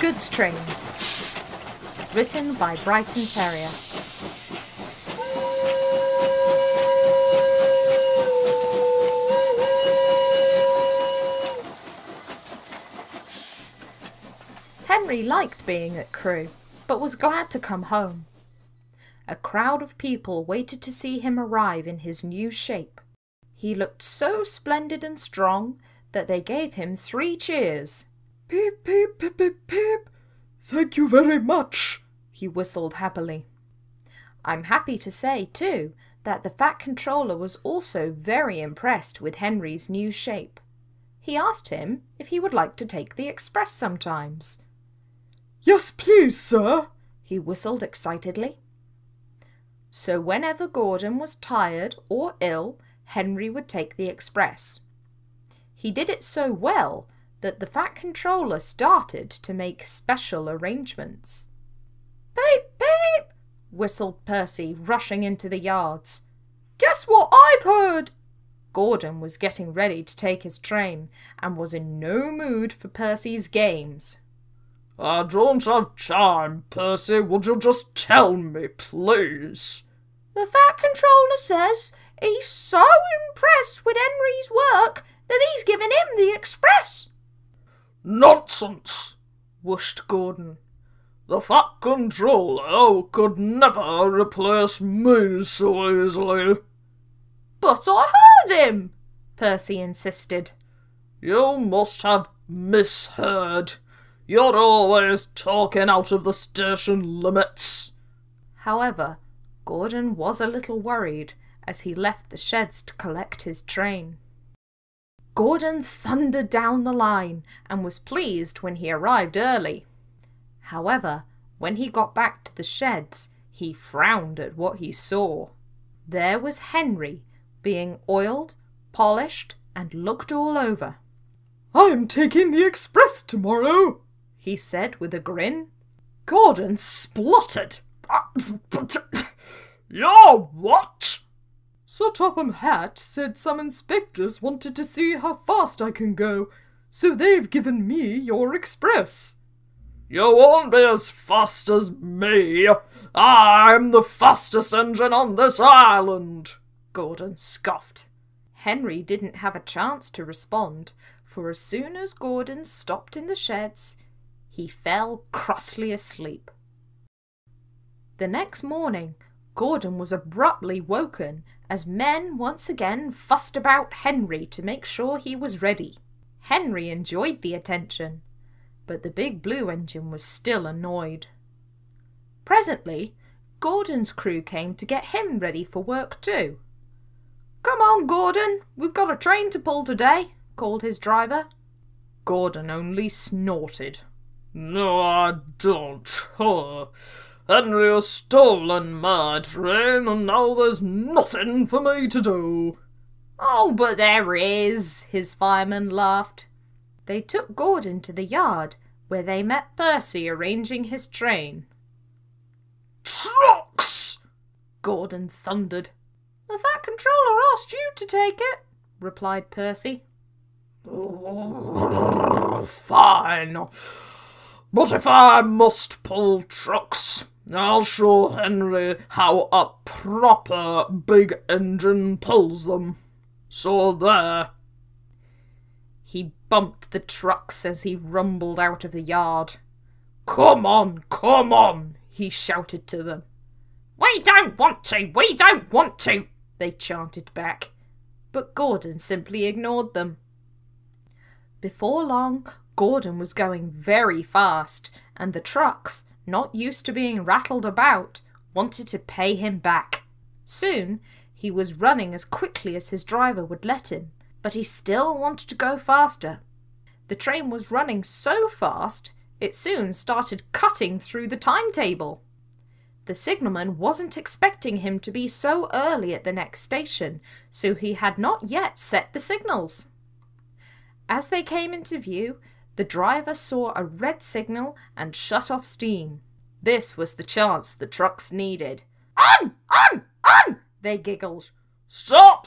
Goods Trains. Written by Brighton Terrier. Henry liked being at Crewe, but was glad to come home. A crowd of people waited to see him arrive in his new shape. He looked so splendid and strong that they gave him 3 cheers. "Peep, peep, peep, peep, peep. Thank you very much," he whistled happily. I'm happy to say, too, that the Fat Controller was also very impressed with Henry's new shape. He asked him if he would like to take the express sometimes. "Yes, please, sir," he whistled excitedly. So whenever Gordon was tired or ill, Henry would take the express. He did it so well that the Fat Controller started to make special arrangements. "Peep, peep!" whistled Percy, rushing into the yards. "Guess what I've heard?" Gordon was getting ready to take his train and was in no mood for Percy's games. "I don't have time, Percy. Would you just tell me, please?" "The Fat Controller says he's so impressed with Henry's work that he's given him the express." "Nonsense!" whooshed Gordon. "The Fat Controller could never replace me so easily." "But I heard him," Percy insisted. "You must have misheard. You're always talking out of the station limits." However, Gordon was a little worried as he left the sheds to collect his train. Gordon thundered down the line and was pleased when he arrived early. However, when he got back to the sheds, he frowned at what he saw. There was Henry, being oiled, polished, and looked all over. "I'm taking the express tomorrow," he said with a grin. Gordon spluttered. "You're what?" "Sir Topham Hatt said some inspectors wanted to see how fast I can go, so they've given me your express." "You won't be as fast as me. I'm the fastest engine on this island," Gordon scoffed. Henry didn't have a chance to respond, for as soon as Gordon stopped in the sheds, he fell crossly asleep. The next morning, Gordon was abruptly woken as men once again fussed about Henry to make sure he was ready. Henry enjoyed the attention, but the big blue engine was still annoyed. Presently, Gordon's crew came to get him ready for work too. "Come on, Gordon, we've got a train to pull today," called his driver. Gordon only snorted. "No, I don't. Henry has stolen my train, and now there's nothing for me to do." "Oh, but there is," his fireman laughed. They took Gordon to the yard, where they met Percy arranging his train. "Trucks!" Gordon thundered. "The Fat Controller asked you to take it," replied Percy. "Fine. But if I must pull trucks, I'll show Henry how a proper big engine pulls them. So there." He bumped the trucks as he rumbled out of the yard. Come on, he shouted to them. We don't want to, they chanted back. But Gordon simply ignored them. Before long, Gordon was going very fast, and the trucks, not used to being rattled about, wanted to pay him back. Soon, he was running as quickly as his driver would let him, but he still wanted to go faster. The train was running so fast, it soon started cutting through the timetable. The signalman wasn't expecting him to be so early at the next station, so he had not yet set the signals. As they came into view, the driver saw a red signal and shut off steam. This was the chance the trucks needed. On! They giggled. Stop!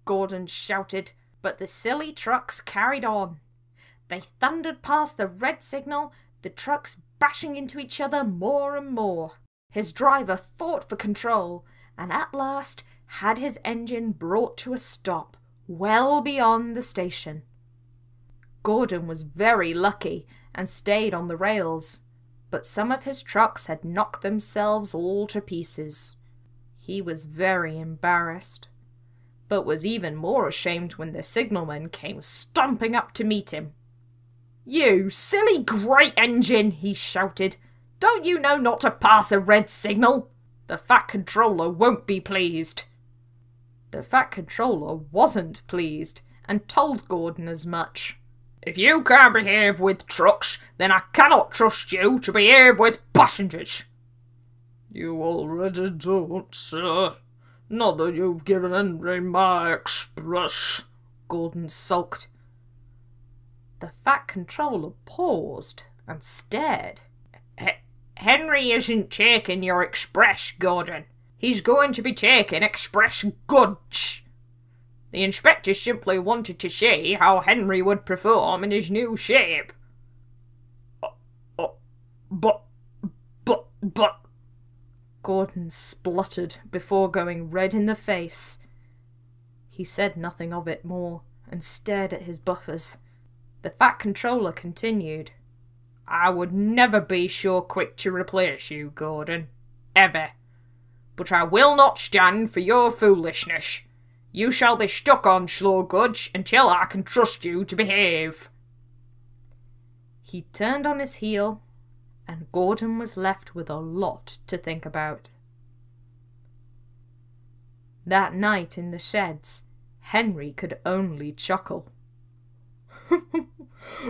Gordon shouted, but the silly trucks carried on. They thundered past the red signal, the trucks bashing into each other more and more. His driver fought for control, and at last had his engine brought to a stop, well beyond the station. Gordon was very lucky and stayed on the rails, but some of his trucks had knocked themselves all to pieces. He was very embarrassed, but was even more ashamed when the signalman came stomping up to meet him. "You silly great engine," he shouted. "Don't you know not to pass a red signal? The Fat Controller won't be pleased." The Fat Controller wasn't pleased, and told Gordon as much. "If you can't behave with trucks, then I cannot trust you to behave with passengers." "You already don't, sir. Not that you've given Henry my express," Gordon sulked. The Fat Controller paused and stared. Henry isn't taking your express, Gordon. He's going to be taking express goods. The inspector simply wanted to see how Henry would perform in his new shape." But... Gordon spluttered before going red in the face. He said nothing of it more and stared at his buffers. The Fat Controller continued. "I would never be so quick to replace you, Gordon. Ever. But I will not stand for your foolishness. You shall be stuck on slow goods until I can trust you to behave." He turned on his heel, and Gordon was left with a lot to think about. That night in the sheds, Henry could only chuckle.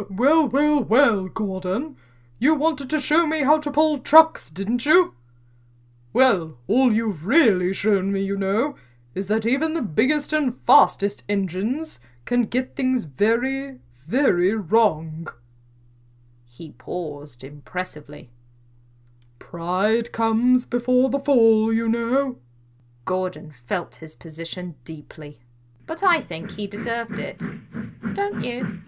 Well, well, well, Gordon. You wanted to show me how to pull trucks, didn't you? Well, all you've really shown me, you know, is that even the biggest and fastest engines can get things very, very wrong. He paused impressively. Pride comes before the fall, you know. Gordon felt his position deeply, but I think he deserved it. Don't you?